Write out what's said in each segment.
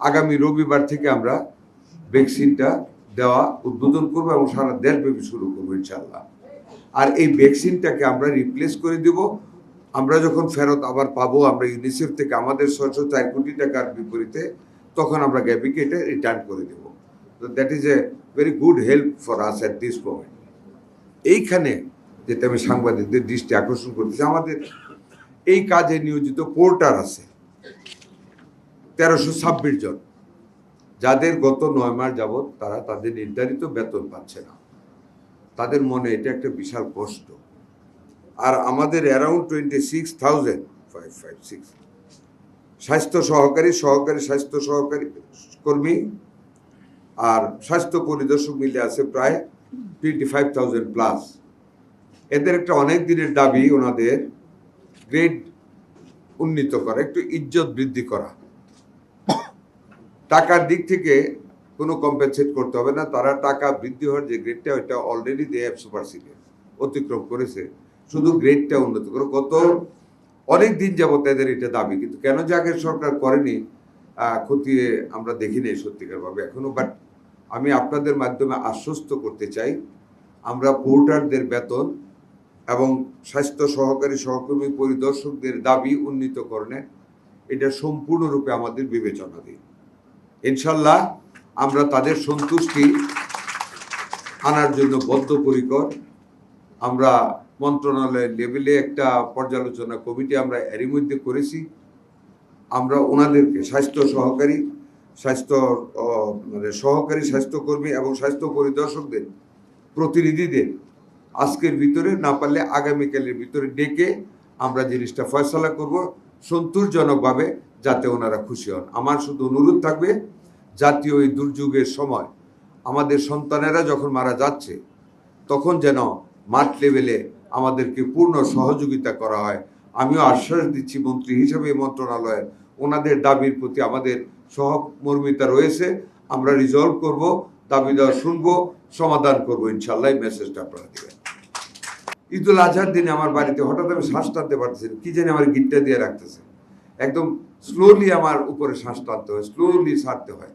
আগামী রবিবার থেকে আমরা ভ্যাকসিনটা দেওয়া উদ্বোধন করবো এবং সারা দেশব্যাপী শুরু করবো ইনশাআল্লাহ। আর এই ভ্যাকসিনটাকে আমরা রিপ্লেস করে দেব। আমরা যখন ফেরত আবার পাবো আমরা ইউনিসেফ থেকে আমাদের 604 কোটি টাকার বিপরীতে, তখন আমরা গ্যাভিকে এটা রিটার্ন করে দেব। তো that is a very good help for us at this point. এইখানে যেটা আমি সাংবাদিকদের দৃষ্টি আকর্ষণ করতেছি, আমাদের এই কাজে নিয়োজিত পোর্টার আছে 1326 জন, যাদের গত 9 মাস যাবৎ তারা তাদের নির্ধারিত বেতন পাচ্ছে না। তাদের মনে এটা একটা বিশাল কষ্ট। আর আমাদের অ্যারাউন্ড 26,556 স্বাস্থ্য সহকারী, স্বাস্থ্য সহকারী কর্মী আর স্বাস্থ্য পরিদর্শক মিলে আছে প্রায় 25,000 প্লাস। এদের একটা অনেক দিনের দাবি ওনাদের গ্রেড উন্নীত করা, একটু ইজ্জত বৃদ্ধি করা। টাকার দিক থেকে কোনো কম্পেনসেট করতে হবে না, তারা টাকা বৃদ্ধি হওয়ার যে গ্রেডটা ওইটা অলরেডি দে হ্যাভ সুপারসিডেড, অতিক্রম করেছে। শুধু গ্রেডটা উন্নত করে, গত অনেক দিন যাবত এদের এটা দাবি, কিন্তু কেন যে আগের সরকার করেনি খতিয়ে আমরা দেখিনি সত্যিকারভাবে এখনো। বাট আমি আপনাদের মাধ্যমে আশ্বস্ত করতে চাই, আমরা পোর্টারদের বেতন এবং স্বাস্থ্য সহকারী সহকর্মী পরিদর্শকদের দাবি উন্নীতকরণে এটা সম্পূর্ণরূপে আমাদের বিবেচনাধীন। ইনশাল্লাহ আমরা তাদের সন্তুষ্টি আনার জন্য বদ্ধপরিকর। আমরা মন্ত্রণালয়ের লেভেলে একটা পর্যালোচনা কমিটি আমরা এরই মধ্যে করেছি। আমরা ওনাদেরকে স্বাস্থ্য সহকারী, সহকারী স্বাস্থ্যকর্মী এবং স্বাস্থ্য পরিদর্শকদের প্রতিনিধিদের আজকের ভিতরে, না পারলে আগামীকালের ভিতরে ডেকে আমরা জিনিসটা ফয়সালা করব সন্তোষজনকভাবে, যাতে ওনারা খুশি হন। আমার শুধু অনুরোধ থাকবে, জাতীয় এই দুর্যোগের সময় আমাদের সন্তানেরা যখন মারা যাচ্ছে, তখন যেন মাঠ লেভেলে আমাদেরকে পূর্ণ সহযোগিতা করা হয়। আমিও আশ্বাস দিচ্ছি মন্ত্রী হিসেবে মন্ত্রণালয়ের ওনাদের দাবির প্রতি আমাদের সহমর্মিতা রয়েছে। আমরা রিজলভ করব, দাবি দেওয়া শুনবো, সমাধান করবো ইনশাল্লাহ। এই মেসেজটা আপনারা দেবেন। ঈদুল আজহার দিনে আমার বাড়িতে হঠাৎ আমি শ্বাস টানতে পারতেছি, কি জানি আমার গিটটা দিয়ে রাখতেছে, একদম স্লোলি আমার উপরে শ্বাস টানতে হয়, স্লোলি ছাড়তে হয়।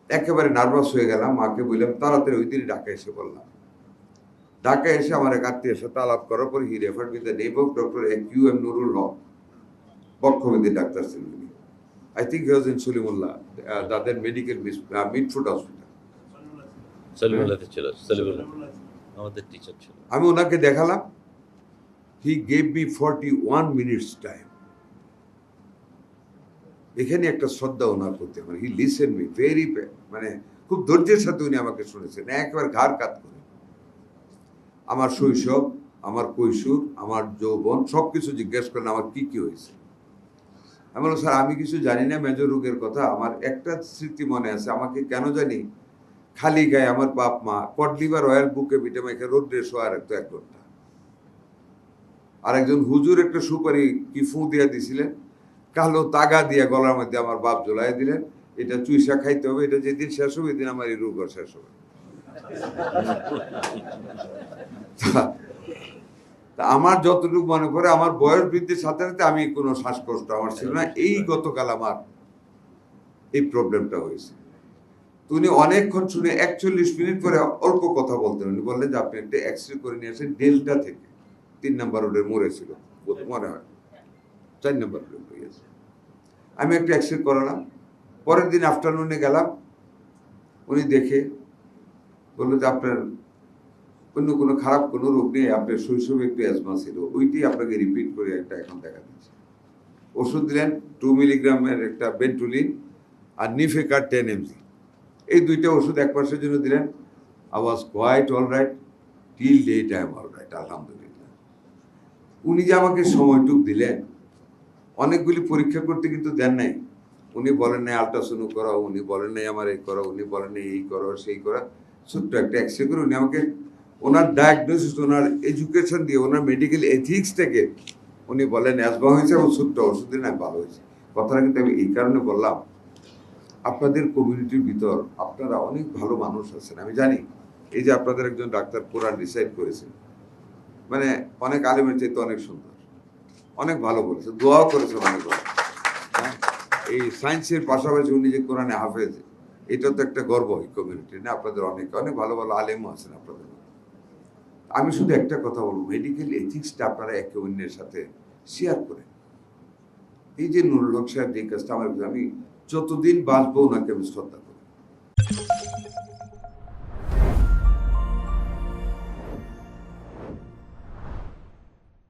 একেবারে নার্ভাস হয়ে গেলাম, মাকে বললাম তাড়াতাড়ি ওই দিনই ঢাকা এসে বললাম। ঢাকা এসে আমার এক আত্মীয়ের সাথে আলাপ করার পর he referred with the name of doctor QM Nurul Haq, বক্ষব্যাধি ডাক্তার ছিলেন উনি। I think he was in Salimullah, তাদের মেডিকেল মিডফুড হসপিটাল। সলিমুল্লাহতে ছিল, সলিমুল্লাহ আমাদের টিচার ছিল। আমি ওনাকে দেখালাম, he gave me 41 minutes time. এখানে একটা শ্রদ্ধা ওনার প্রতি আমার, হি লিসেন মি ভেরি, মানে খুব ধৈর্যের সাথে উনি আমাকে শুনেছেন, একবার ঘাড় কাত করে। আমার শৈশব, আমার কৈশোর, আমার যৌবন সবকিছু জিজ্ঞেস করেন আমার কি কি হয়েছে। আমি বললাম স্যার আমি কিছু জানি না মেজর রোগের কথা, আমার একটা স্মৃতি মনে আছে, আমাকে কেন জানি খালি গায়ে আমার বাপ মা কডলিভার অয়েল বুকে পিঠে মেখে রোদ্রে শোয়া রাখতো 1 ঘন্টা। আর একজন হুজুর একটা সুপারি কি ফু দিয়া দিছিলেন, কালো তাগা দিয়া গলার মধ্যে আমার বাপ ঝোলাই দিলেন, এটা চুইসা খাইতে হবে, এটা যেদিন শেষ হবে এদিন আমার এই রোগ শেষ হবে। আমার যতটুকু মনে করে আমার বয়স বৃদ্ধির সাথে সাথে আমি কোনো শ্বাসকষ্ট আমার ছিল না। এই গতকাল আমার এই প্রবলেমটা হয়েছে। উনি অনেকক্ষণ শুনে 41 মিনিট পরে অল্প কথা বলতেন। উনি বললেন যে আপনি একটা এক্সরে করে নিয়ে আসেন ডেল্টা থেকে, 3 নম্বর রোডের মোড়ে ছিল মনে হয়, 4 নম্বর রোডে হয়েছে। আমি একটা এক্সরে করালাম, পরের দিন আফটারনুনে গেলাম, উনি দেখে বললো যে আপনার অন্য কোনো খারাপ কোনো রোগ নেই, আপনার শৈশবে একটু অ্যাজমা ছিল, ওইটি আপনাকে রিপিট করে একটা এখন দেখা দিচ্ছে। ওষুধ দিলেন 2 মিলিগ্রামের একটা বেন্টুলিন আর নিফেকার 10 mg, এই 2টা ওষুধ 1 মাসের জন্য দিলেন। I was quite all right till date, I am all right আলহামদুলিল্লাহ। উনি যে আমাকে সময়টুক দিলেন, অনেকগুলি পরীক্ষা করতে কিন্তু দেন নাই। উনি বলেন নাই আলট্রাসাউন্ড করা, উনি বলেন নাই আমার এই করো, উনি বলেন নাই এই করো সেই করা, ছোট্ট একটা এক্সরে করে উনি আমাকে ওনার ডায়াগনোসিস, ওনার এডুকেশন দিয়ে, ওনার মেডিকেল এথিক্স থেকে উনি বলেন অ্যাজমা হয়েছে এবং ছোট্ট ওষুধ দিন আমি ভালো হয়েছে। কথাটা কিন্তু আমি এই কারণে বললাম, আপনাদের কমিউনিটির ভিতর আপনারা অনেক ভালো মানুষ আছেন, আমি জানি। এই যে আপনাদের একজন ডাক্তার কোরআন রিসাইড করেছেন, মানে অনেক আলেমের চাইতে অনেক সুন্দর, অনেক ভালো বলেছে, দোয়াও করেছে অনেক ভালো। এই সায়েন্সের পাশাপাশি উনি যে কোরআনে হাফেজ, এটা তো একটা গর্ব এই কমিউনিটি না? আপনাদের অনেক অনেক ভালো ভালো আলেমও আছেন আপনাদের। আমি শুধু একটা কথা বলবো, মেডিকেল এথিক্সটা আপনারা একে অন্যের সাথে শেয়ার করেন। এই যে নুরুল হক সাহেব যে কাজটা আমি যতদিন বাঁচবো ওনাকে আমি শ্রদ্ধা করি।